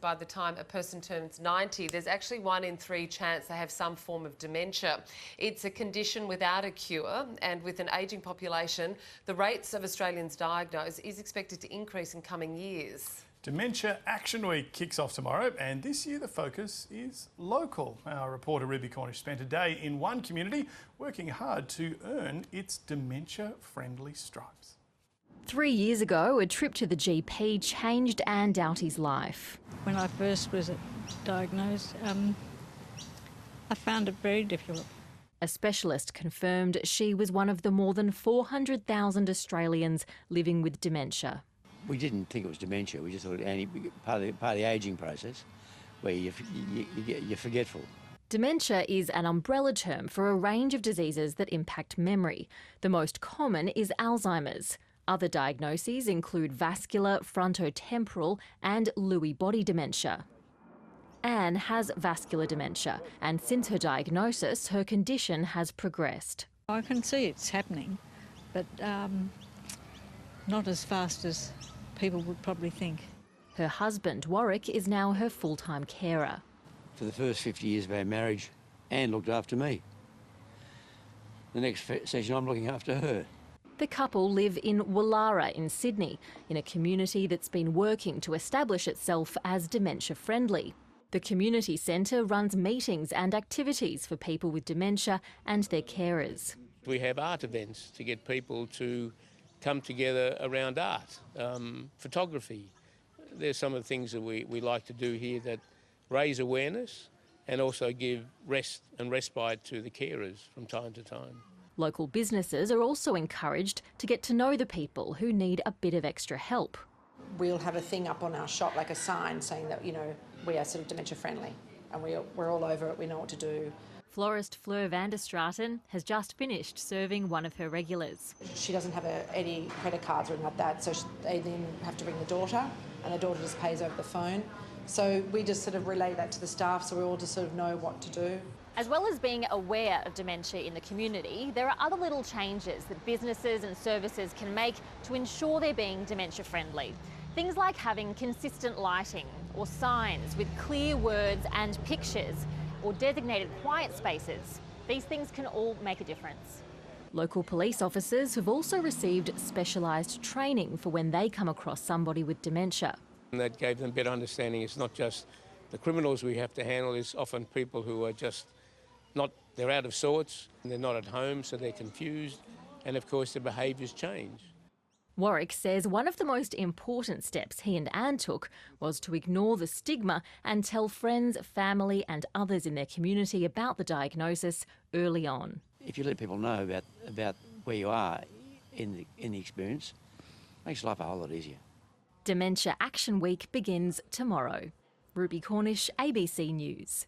by the time a person turns 90, there's actually 1 in 3 chance they have some form of dementia. It's a condition without a cure, and with an ageing population, the rates of Australians diagnosed is expected to increase in coming years. Dementia Action Week kicks off tomorrow, and this year the focus is local. Our reporter Ruby Cornish spent a day in one community working hard to earn its dementia-friendly stripes. 3 years ago, a trip to the GP changed Anne Doughty's life. When I first was diagnosed, I found it very difficult. A specialist confirmed she was one of the more than 400,000 Australians living with dementia. We didn't think it was dementia. We just thought part of the ageing process where you're forgetful. Dementia is an umbrella term for a range of diseases that impact memory. The most common is Alzheimer's. Other diagnoses include vascular, frontotemporal and Lewy body dementia. Anne has vascular dementia, and since her diagnosis, her condition has progressed. I can see it's happening, but not as fast as people would probably think. Her husband, Warwick, is now her full-time carer. For the first 50 years of our marriage, Anne looked after me. The next session, I'm looking after her. The couple live in Wallara in Sydney, in a community that's been working to establish itself as dementia-friendly. The community centre runs meetings and activities for people with dementia and their carers. We have art events to get people to come together around art, photography. There's some of the things that we like to do here that raise awareness and also give rest and respite to the carers from time to time. Local businesses are also encouraged to get to know the people who need a bit of extra help. We'll have a thing up on our shop, like a sign saying that, you know, we are sort of dementia friendly and we're all over it, we know what to do. Florist Fleur van der Straten has just finished serving one of her regulars. She doesn't have any credit cards or anything like that, so they then have to ring the daughter and the daughter just pays over the phone. So we just sort of relay that to the staff so we all just sort of know what to do. As well as being aware of dementia in the community, there are other little changes that businesses and services can make to ensure they're being dementia friendly. Things like having consistent lighting or signs with clear words and pictures or designated quiet spaces. These things can all make a difference. Local police officers have also received specialised training for when they come across somebody with dementia. And that gave them better understanding. It's not just the criminals we have to handle, it's often people who are just they're out of sorts, and they're not at home, so they're confused, and of course their behaviours change. Warwick says one of the most important steps he and Anne took was to ignore the stigma and tell friends, family and others in their community about the diagnosis early on. If you let people know about where you are in the experience, it makes life a whole lot easier. Dementia Action Week begins tomorrow. Ruby Cornish, ABC News.